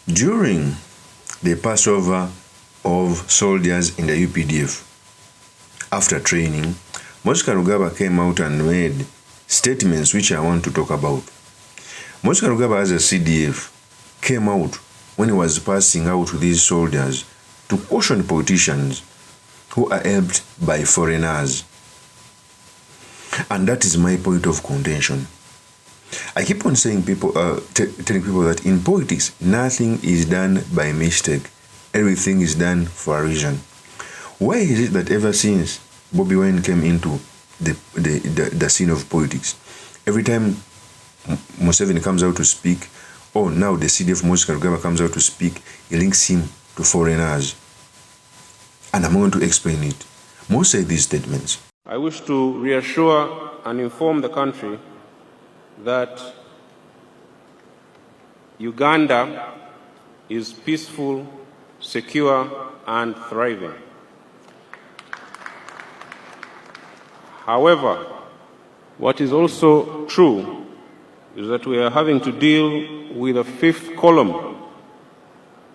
During the Passover of soldiers in the UPDF, after training, Moses Kainerugaba came out and made statements which I want to talk about. Moses Kainerugaba, as a CDF, came out when he was passing out to these soldiers to caution politicians who are helped by foreigners. And that is my point of contention. I keep on saying telling people that in politics, nothing is done by mistake. Everything is done for a reason. Why is it that ever since BOBI WINE came into the scene of politics, every time Museveni comes out to speak, or now the CDF Moses Kainerugaba comes out to speak, he links him to foreigners? And I'm going to explain it. Most say these statements. I wish to reassure and inform the country that Uganda is peaceful, secure, and thriving. However, what is also true is that we are having to deal with a fifth column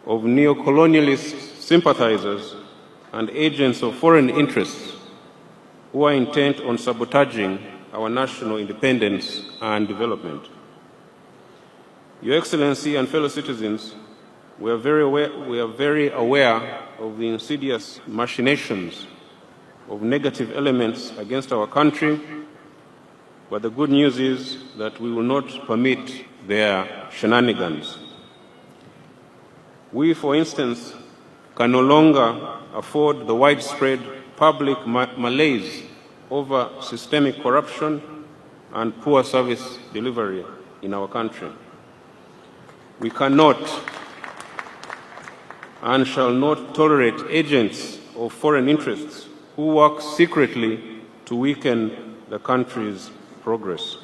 of neo-colonialist sympathizers and agents of foreign interests who are intent on sabotaging our national independence and development. Your Excellency and fellow citizens, we are very aware of the insidious machinations of negative elements against our country, but the good news is that we will not permit their shenanigans. We, for instance, can no longer afford the widespread public malaise over systemic corruption and poor service delivery in our country. We cannot and shall not tolerate agents of foreign interests who work secretly to weaken the country's progress.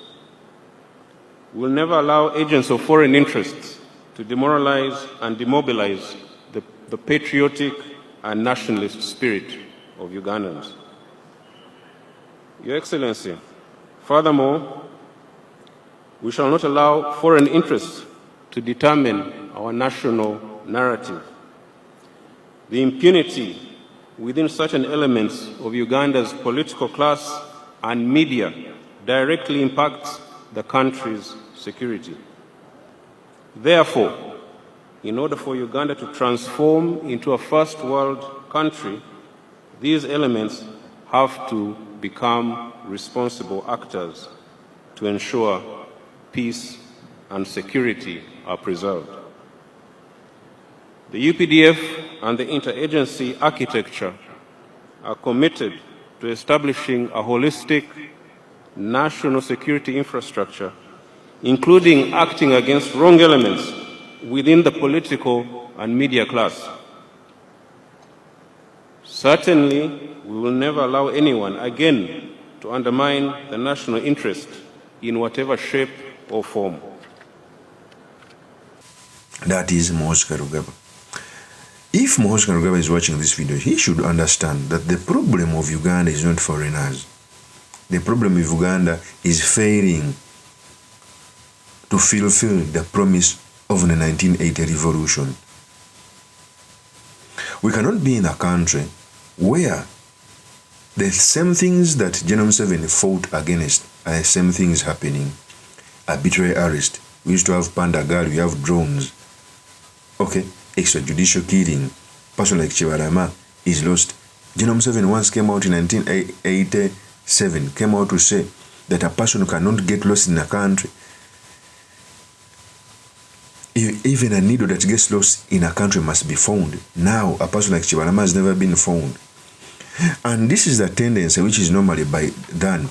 We will never allow agents of foreign interests to demoralize and demobilize the patriotic and nationalist spirit of Ugandans. Your Excellency, furthermore, we shall not allow foreign interests to determine our national narrative. The impunity within certain elements of Uganda's political class and media directly impacts the country's security. Therefore, in order for Uganda to transform into a first world country, these elements have to become responsible actors to ensure peace and security are preserved. The UPDF and the interagency architecture are committed to establishing a holistic national security infrastructure, including acting against wrong elements within the political and media class. Certainly, we will never allow anyone again to undermine the national interest in whatever shape or form. That is Moses Kainerugaba. If Moses Kainerugaba is watching this video, he should understand that the problem of Uganda is not foreigners. The problem of Uganda is failing to fulfill the promise of the 1980 revolution. We cannot be in a country where the same things that General Museveni fought against are the same things happening. Arbitrary arrest. We used to have Panda Girl, we have drones. Okay, extrajudicial killing. Person like Chibarama is lost. General Museveni once came out in 1987, came out to say that a person cannot get lost in a country. Even a needle that gets lost in a country must be found. Now, a person like Chibarama has never been found. And this is the tendency which is normally done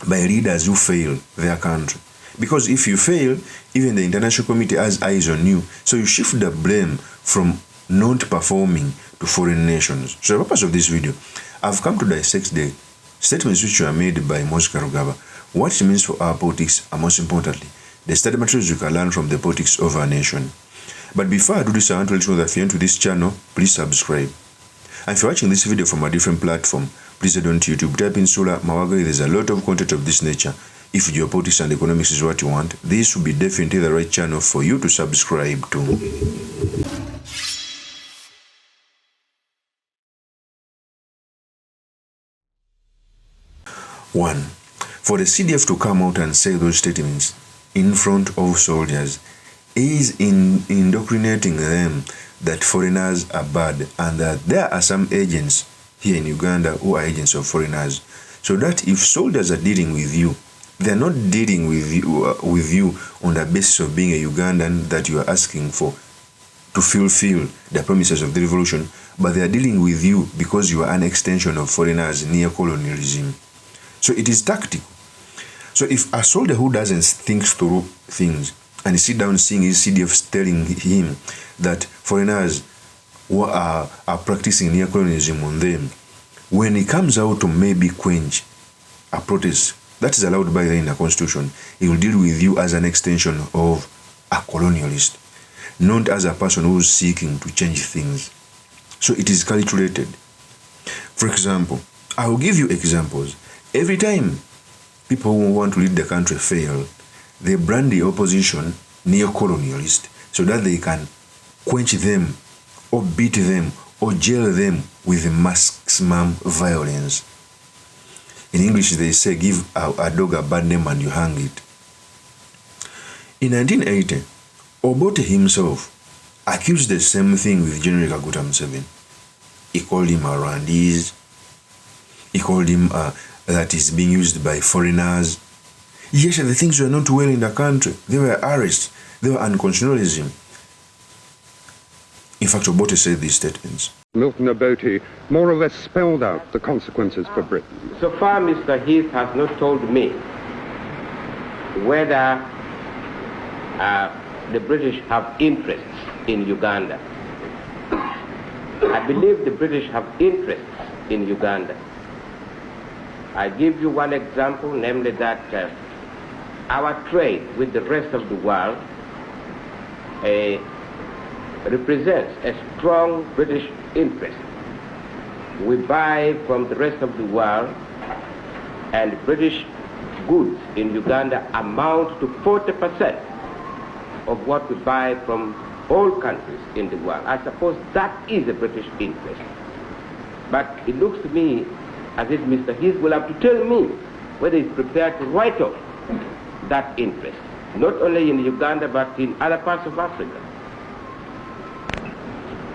by leaders who fail their country. Because if you fail, even the international community has eyes on you. So you shift the blame from not performing to foreign nations. So the purpose of this video, I've come to dissect the statements which were made by Moses Kainerugaba, what it means for our politics, and most importantly, the study materials you can learn from the politics of our nation. But before I do this, I want to let you know that if you're into this channel, please subscribe. And if you're watching this video from a different platform, please head on to YouTube, type in Sula Mawagali. There's a lot of content of this nature. if geopolitics and economics is what you want, this would be definitely the right channel for you to subscribe to. One, for the CDF to come out and say those statements in front of soldiers is indoctrinating them that foreigners are bad and that there are some agents here in Uganda who are agents of foreigners. So that if soldiers are dealing with you, they're not dealing with you on the basis of being a Ugandan that you are asking for to fulfill the promises of the revolution, but they are dealing with you because you are an extension of foreigners' neo-colonialism. So it is tactical. So if a soldier who doesn't think through things and sit down seeing his CDF telling him that foreigners who are practicing neo-colonialism on them, when he comes out to maybe quench a protest that is allowed by the Constitution, he will deal with you as an extension of a colonialist, not as a person who is seeking to change things. So it is calculated. For example, I will give you examples. Every time people who want to lead the country fail, they brand the opposition neo-colonialist so that they can quench them or beat them or jail them with maximum violence. In English, they say, give a dog a bad name and you hang it. In 1980, Obote himself accused the same thing with General Kaguta Museveni. He called him a Rwandese. He called him that is being used by foreigners. Yes, the things were not well in the country. They were arrests. They were unconstitutionalism. In fact, Obote said these statements. Milton Obote more or less spelled out the consequences for Britain. So far, Mr. Heath has not told me whether the British have interests in Uganda. I believe the British have interests in Uganda. I give you one example, namely that our trade with the rest of the world represents a strong British interest. We buy from the rest of the world, and British goods in Uganda amount to 40% of what we buy from all countries in the world. I suppose that is a British interest. But it looks to me as if Mr. Heath will have to tell me whether he's prepared to write off that interest, not only in Uganda but in other parts of Africa.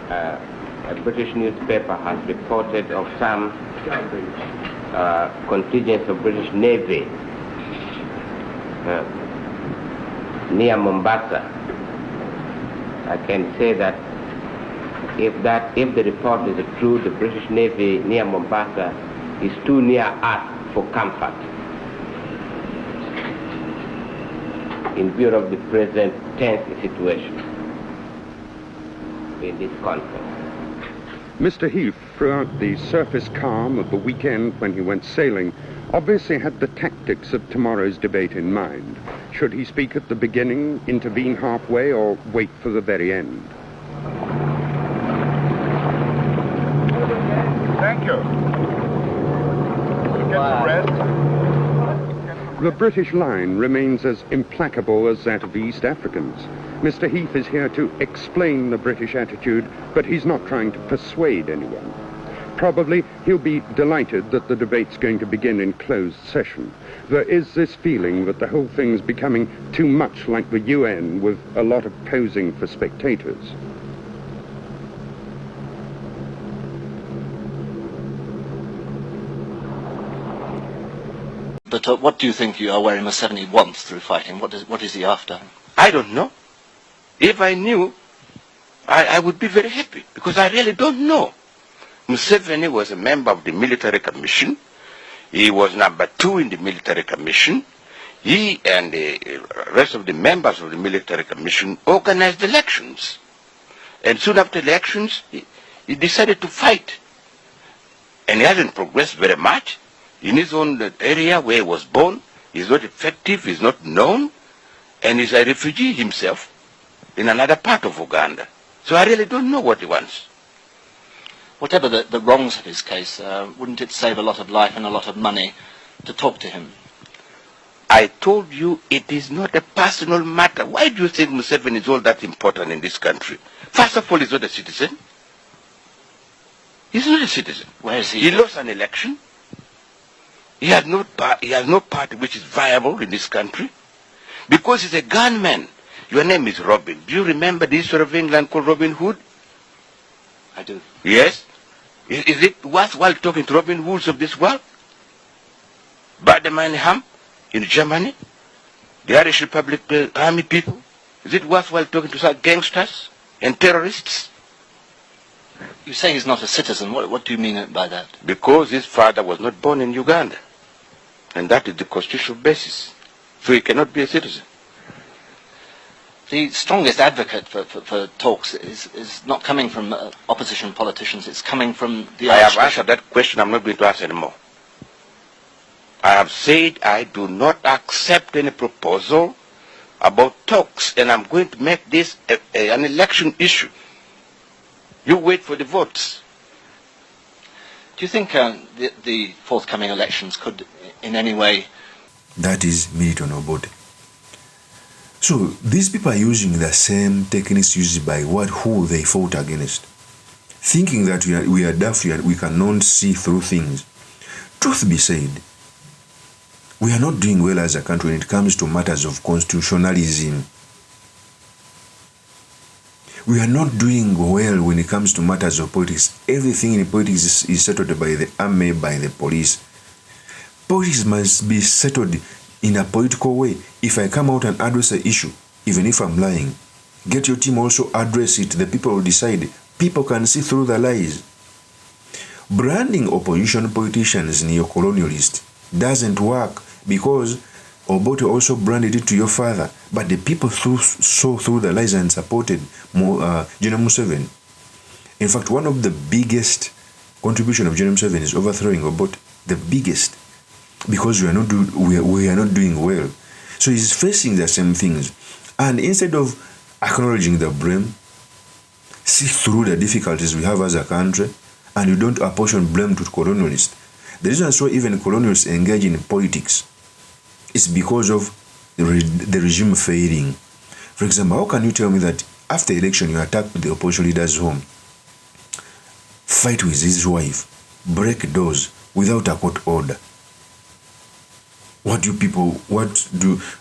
A British newspaper has reported of some contingents of British Navy near Mombasa. I can say that if the report is true, the British Navy near Mombasa is too near us for comfort in view of the present tense situation in this conflict. Mr. Heath, throughout the surface calm of the weekend when he went sailing, obviously had the tactics of tomorrow's debate in mind. Should he speak at the beginning, intervene halfway, or wait for the very end? Thank you. Get to rest. The British line remains as implacable as that of the East Africans. Mr. Heath is here to explain the British attitude, but he's not trying to persuade anyone. Probably he'll be delighted that the debate's going to begin in closed session. There is this feeling that the whole thing's becoming too much like the UN, with a lot of posing for spectators. But what do you think Yoweri Museveni wants through fighting? What is he after? I don't know. If I knew, I would be very happy, because I really don't know. Museveni was a member of the military commission. He was number 2 in the military commission. He and the rest of the members of the military commission organized elections. And soon after elections, he decided to fight. And he hasn't progressed very much. In his own area where he was born, he's not effective, he's not known, and he's a refugee himself in another part of Uganda. So I really don't know what he wants. Whatever the wrongs of his case, wouldn't it save a lot of life and a lot of money to talk to him? I told you it is not a personal matter. Why do you think Museveni is all that important in this country? First of all, he's not a citizen. He's not a citizen. Where is he? He lost an election. He has no party which is viable in this country. Because he's a gunman. Your name is Robin. Do you remember the history of England called Robin Hood? I do. Yes? Is it worthwhile talking to Robin Hoods of this world? Baden-Meinhof in Germany? The Irish Republic army people? Is it worthwhile talking to such gangsters and terrorists? You say he's not a citizen. What do you mean by that? Because his father was not born in Uganda. And that is the constitutional basis. So he cannot be a citizen. The strongest advocate for talks is not coming from opposition politicians. It's coming from the I have Archbishop. answered that question. I'm not going to answer anymore. I have said I do not accept any proposal about talks, and I'm going to make this an election issue. You wait for the votes. Do you think the forthcoming elections could in any way... That is Milton Obote. So these people are using the same techniques used by who they fought against, thinking that we are deaf, we cannot see through things. Truth be said, we are not doing well as a country when it comes to matters of constitutionalism. We are not doing well when it comes to matters of politics. Everything in politics is settled by the army, by the police. Politics must be settled in a political way. If I come out and address an issue, even if I'm lying, get your team also address it. The people will decide. People can see through the lies. Branding opposition politicians neo-colonialist doesn't work because Obote also branded it to your father, but the people saw through the lies and supported General Museveni. In fact, one of the biggest contribution of General Museveni is overthrowing Obote. The biggest. Because we are not doing well. So he's facing the same things. And instead of acknowledging the blame, see through the difficulties we have as a country, and you don't apportion blame to colonialists. The reason why even colonialists engage in politics is because of the regime failing. For example, how can you tell me that after election you attack the opposition leader's home, fight with his wife, break doors without a court order? What do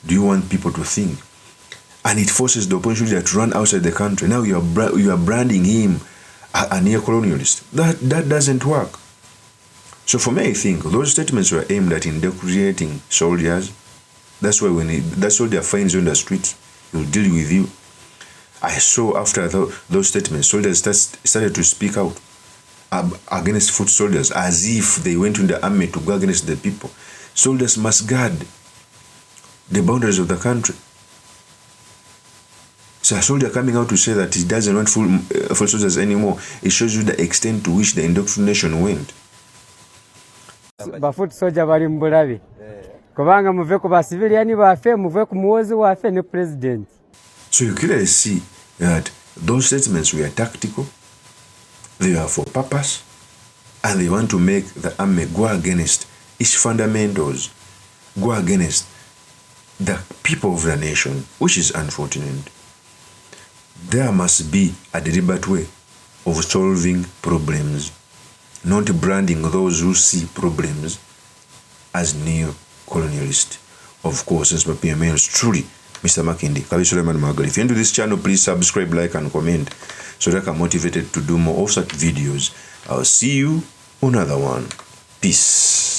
you want people to think? And it forces the opposition leader to run outside the country. Now you are branding him a neo-colonialist. That doesn't work. So for me, I think those statements were aimed at indoctrinating soldiers. That's why when that soldier finds you on the streets, he'll deal with you. I saw after those statements, soldiers started to speak out against foot soldiers as if they went in the army to go against the people. Soldiers must guard the boundaries of the country. So a soldier coming out to say that he doesn't want full soldiers anymore, it shows you the extent to which the indoctrination went. Bafoot soldier bali mbulabi. Kubanga muve ku basiviliani bafe, muve ku muhozi wafe ne president. So you clearly see that those statements were tactical, they were for purpose, and they want to make the army go against its fundamentals, go against the people of the nation, which is unfortunate. There must be a deliberate way of solving problems, not branding those who see problems as neo-colonialist. Of course, since my PMA is truly Mr. Makindi, Kabi Suleiman Magali. If you're into this channel, please subscribe, like, and comment so that I'm motivated to do more of such videos. I'll see you on another one. Peace.